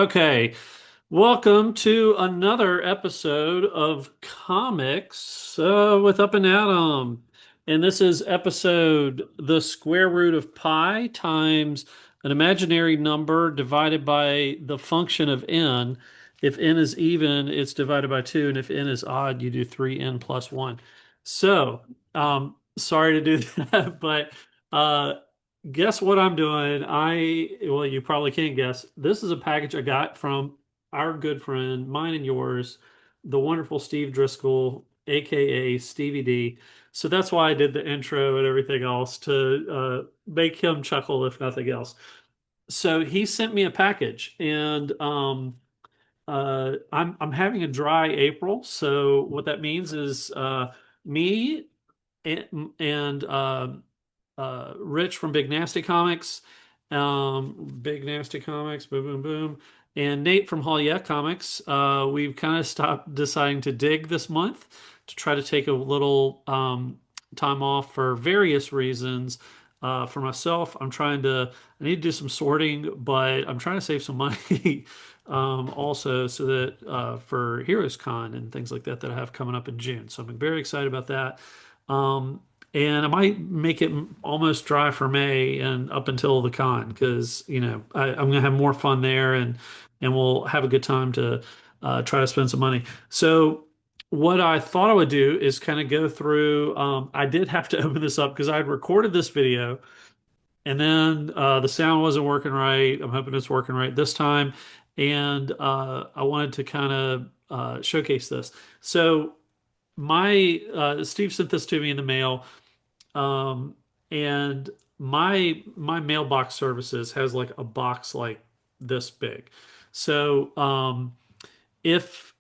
Okay, welcome to another episode of Comics with Up and Adam. And this is episode the square root of pi times an imaginary number divided by the function of n. If n is even, it's divided by 2, and if n is odd, you do 3n plus 1. So, sorry to do that, but uh, guess what I'm doing? Well, you probably can't guess. This is a package I got from our good friend, mine and yours, the wonderful Steve Driscoll, aka Stevey D. So that's why I did the intro and everything else to make him chuckle, if nothing else. So he sent me a package, and I'm having a dry April. So what that means is me and Rich from Big Nasty Comics, boom, boom, boom, and Nate from Hall Yeah Comics. We've kind of stopped deciding to dig this month to try to take a little time off for various reasons. For myself, I need to do some sorting, but I'm trying to save some money also so that for Heroes Con and things like that that I have coming up in June. So I'm very excited about that. Um, and I might make it almost dry for May and up until the con because I'm gonna have more fun there and we'll have a good time to try to spend some money. So what I thought I would do is kind of go through. I did have to open this up because I had recorded this video and then the sound wasn't working right. I'm hoping it's working right this time, and I wanted to kind of showcase this. So my Steve sent this to me in the mail. Um, and my mailbox services has like a box like this big. So if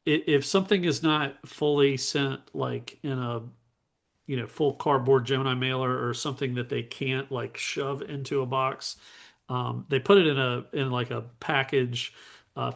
if something is not fully sent like in a full cardboard Gemini mailer or something that they can't like shove into a box, they put it in like a package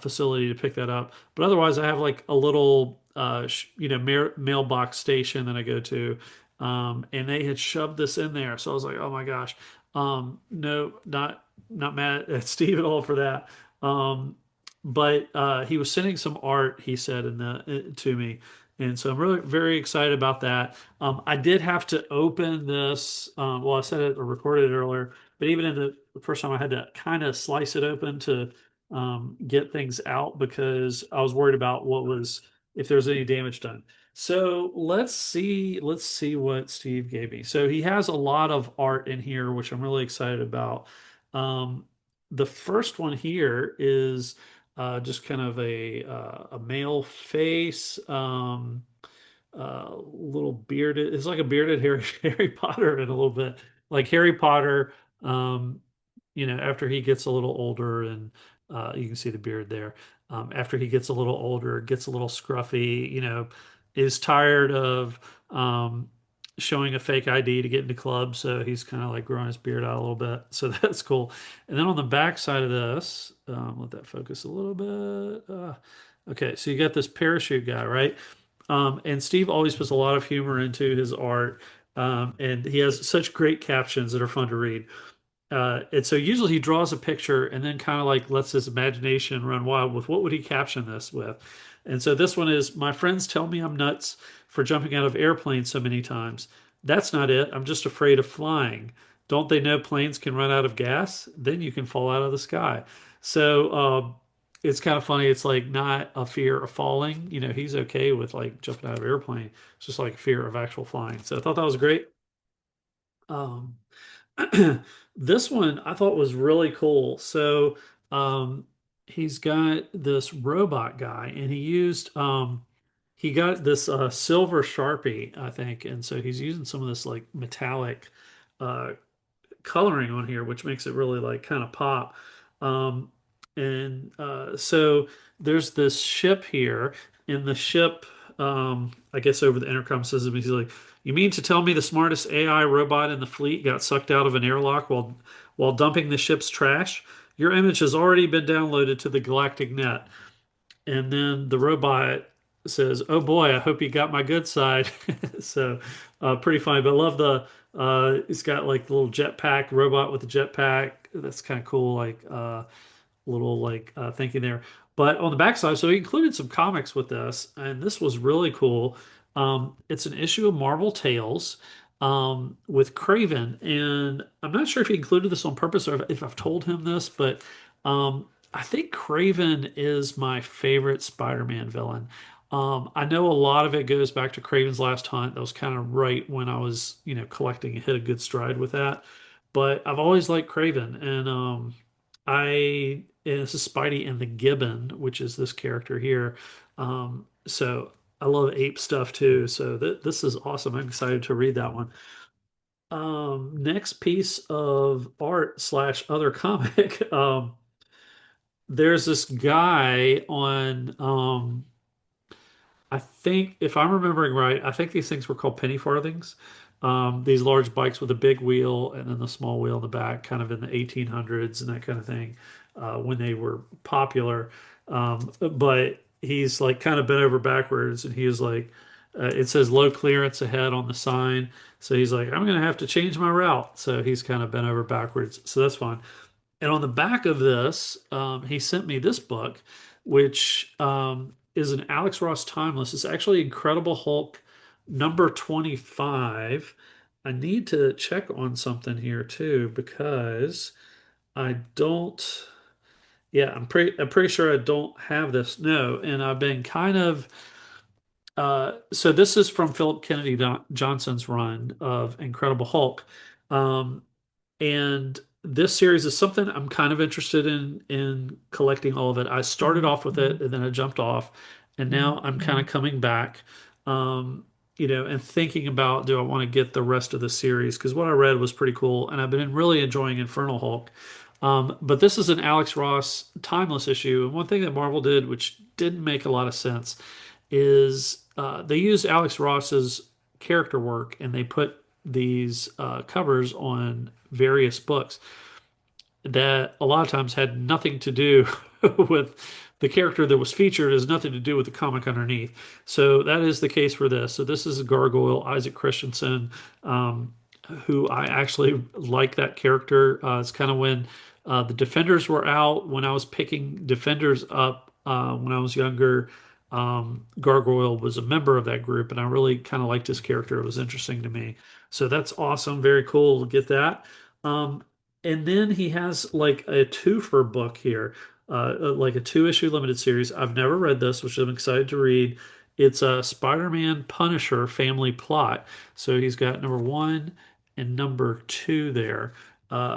facility to pick that up. But otherwise, I have like a little mailbox station that I go to, and they had shoved this in there. So I was like, oh my gosh, no, not mad at Steve at all for that. Um, but he was sending some art, he said, to me. And so I'm really very excited about that. I did have to open this. Well, I said it or recorded it earlier, but even in the first time, I had to kind of slice it open to get things out because I was worried about what was if there was any damage done. So let's see what Steve gave me. So he has a lot of art in here, which I'm really excited about. Um, the first one here is just kind of a male face. Little bearded. It's like a bearded Harry Potter in a little bit, like Harry Potter. Um, after he gets a little older, and you can see the beard there. After he gets a little older, gets a little scruffy, is tired of showing a fake ID to get into clubs, so he's kind of like growing his beard out a little bit. So that's cool. And then on the back side of this, let that focus a little bit. Okay, so you got this parachute guy, right? And Steve always puts a lot of humor into his art, and he has such great captions that are fun to read. And so usually he draws a picture and then kind of like lets his imagination run wild with what would he caption this with. And so this one is, my friends tell me I'm nuts for jumping out of airplanes so many times. That's not it. I'm just afraid of flying. Don't they know planes can run out of gas? Then you can fall out of the sky. So it's kind of funny. It's like not a fear of falling. He's okay with like jumping out of an airplane. It's just like fear of actual flying. So I thought that was great. Um, This one I thought was really cool. So he's got this robot guy, and he got this silver Sharpie, I think, and so he's using some of this like metallic uh, coloring on here, which makes it really like kind of pop. And so there's this ship here, and the ship, I guess over the intercom system, he's like, "You mean to tell me the smartest AI robot in the fleet got sucked out of an airlock while dumping the ship's trash? Your image has already been downloaded to the galactic net." And then the robot says, "Oh boy, I hope you got my good side." So pretty funny, but I love it's got like the little jetpack robot with the jetpack. That's kind of cool. Like little like thinking there. But on the backside, so he included some comics with this, and this was really cool. It's an issue of Marvel Tales with Craven, and I'm not sure if he included this on purpose or if I've told him this, but I think Craven is my favorite Spider-Man villain. I know a lot of it goes back to Craven's Last Hunt. That was kind of right when I was, collecting and hit a good stride with that. But I've always liked Craven, and this is Spidey and the Gibbon, which is this character here. So I love ape stuff too. So this is awesome. I'm excited to read that one. Next piece of art slash other comic. There's this guy on I think, if I'm remembering right, I think these things were called penny farthings. These large bikes with a big wheel and then the small wheel in the back, kind of in the 1800s and that kind of thing, when they were popular. But he's like kind of bent over backwards, and he was like, it says low clearance ahead on the sign. So he's like, I'm going to have to change my route. So he's kind of bent over backwards. So that's fine. And on the back of this, he sent me this book, which is an Alex Ross Timeless. It's actually Incredible Hulk number 25. I need to check on something here too because I don't. Yeah, I'm pretty sure I don't have this. No, and I've been kind of. So this is from Philip Kennedy Johnson's run of Incredible Hulk. Um, and this series is something I'm kind of interested in collecting all of it. I started off with it and then I jumped off, and now I'm kind of coming back, um, and thinking about, do I want to get the rest of the series? Because what I read was pretty cool, and I've been really enjoying Infernal Hulk. But this is an Alex Ross timeless issue, and one thing that Marvel did, which didn't make a lot of sense, is they used Alex Ross's character work and they put these covers on various books that a lot of times had nothing to do with the character that was featured, has nothing to do with the comic underneath. So that is the case for this. So this is a Gargoyle, Isaac Christensen, um, who I actually like that character. It's kind of when the Defenders were out, when I was picking Defenders up when I was younger. Gargoyle was a member of that group, and I really kind of liked his character. It was interesting to me. So that's awesome. Very cool to get that. Um, and then he has like a twofer book here, like a two-issue limited series. I've never read this, which I'm excited to read. It's a Spider-Man Punisher family plot. So he's got number one and number two there.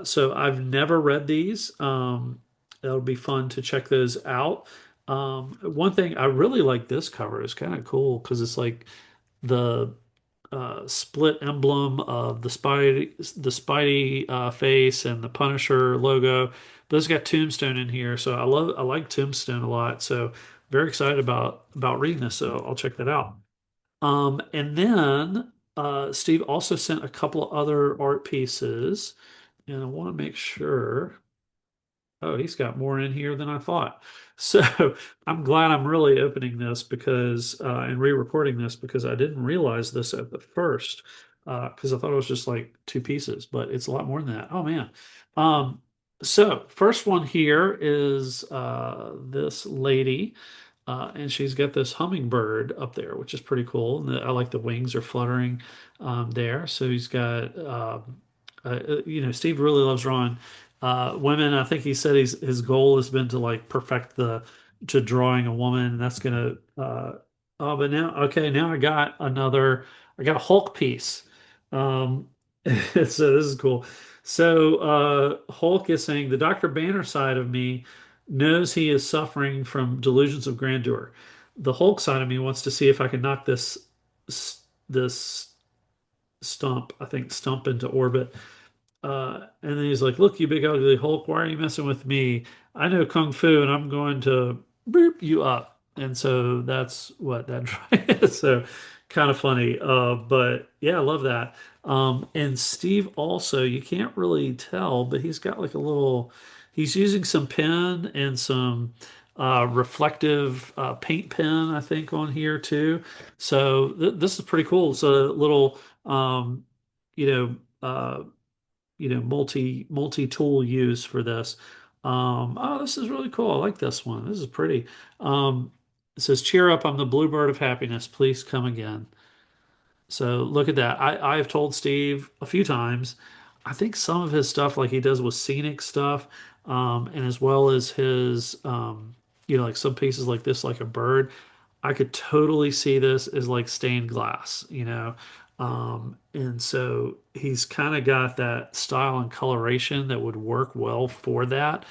So I've never read these. That'll be fun to check those out. One thing I really like, this cover is kind of cool because it's like the split emblem of the Spidey face and the Punisher logo. But it's got Tombstone in here, so I like Tombstone a lot. So very excited about reading this. So I'll check that out. And then Steve also sent a couple of other art pieces, and I want to make sure. Oh, he's got more in here than I thought. So I'm glad I'm really opening this because and re-recording this because I didn't realize this at the first because I thought it was just like two pieces, but it's a lot more than that. Oh man. Um, so first one here is this lady, and she's got this hummingbird up there, which is pretty cool. And I like the wings are fluttering there. So he's got Steve really loves drawing women. I think he said his goal has been to like perfect the to drawing a woman, and that's gonna. Oh, but now okay, now I got a Hulk piece. Um, so this is cool. So Hulk is saying the Dr. Banner side of me knows he is suffering from delusions of grandeur. The Hulk side of me wants to see if I can knock this stump into orbit. And then he's like, "Look, you big ugly Hulk, why are you messing with me? I know Kung Fu, and I'm going to boop you up." And so that's what that is. So kind of funny. But yeah, I love that. And Steve also, you can't really tell, but he's got like a little, he's using some pen and some reflective paint pen, I think, on here too. So this is pretty cool. It's a little, you know, multi tool use for this. Oh, this is really cool. I like this one. This is pretty. Um, it says, "Cheer up! I'm the bluebird of happiness. Please come again." So look at that. I have told Steve a few times. I think some of his stuff, like he does with scenic stuff, and as well as his, like some pieces like this, like a bird. I could totally see this as like stained glass. And so he's kind of got that style and coloration that would work well for that.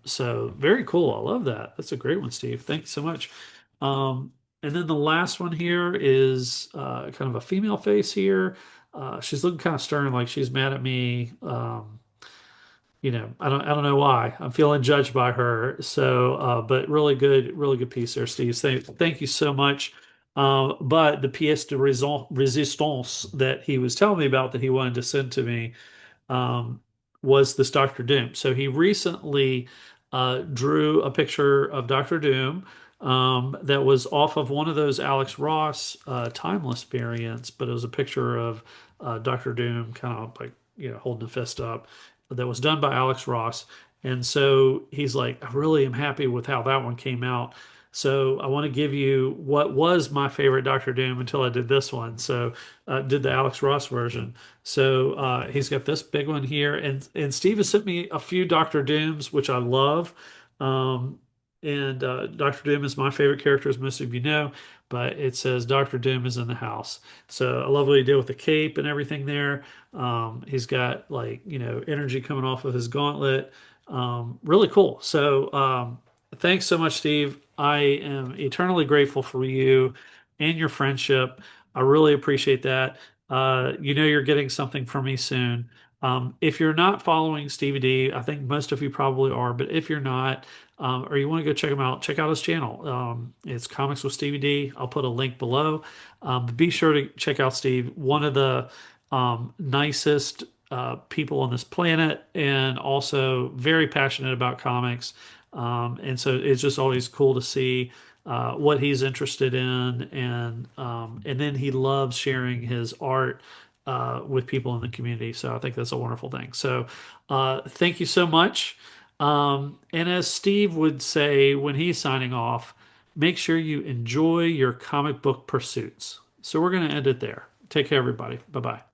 So very cool. I love that. That's a great one, Steve. Thank you so much. Um, and then the last one here is kind of a female face here. She's looking kind of stern, like she's mad at me. I don't know why. I'm feeling judged by her. So, but really good piece there, Steve. Thank you so much. But the pièce de resistance that he was telling me about that he wanted to send to me um, was this Doctor Doom. So he recently drew a picture of Doctor Doom that was off of one of those Alex Ross timeless variants, but it was a picture of Doctor Doom kind of like, holding a fist up that was done by Alex Ross. And so he's like, I really am happy with how that one came out. So I want to give you what was my favorite Doctor Doom until I did this one. So did the Alex Ross version. So he's got this big one here, and Steve has sent me a few Doctor Dooms, which I love. Um, and Doctor Doom is my favorite character, as most of you know. But it says Doctor Doom is in the house. So I love what he did with the cape and everything there. He's got like energy coming off of his gauntlet. Really cool. So thanks so much, Steve. I am eternally grateful for you and your friendship. I really appreciate that. You're getting something from me soon. If you're not following Stevie D, I think most of you probably are, but if you're not, or you want to go check him out, check out his channel. It's Comics with Stevie D. I'll put a link below. But be sure to check out Steve, one of the nicest people on this planet, and also very passionate about comics. And so it's just always cool to see what he's interested in, and then he loves sharing his art with people in the community. So I think that's a wonderful thing. So thank you so much. And as Steve would say when he's signing off, make sure you enjoy your comic book pursuits. So we're going to end it there. Take care, everybody. Bye bye.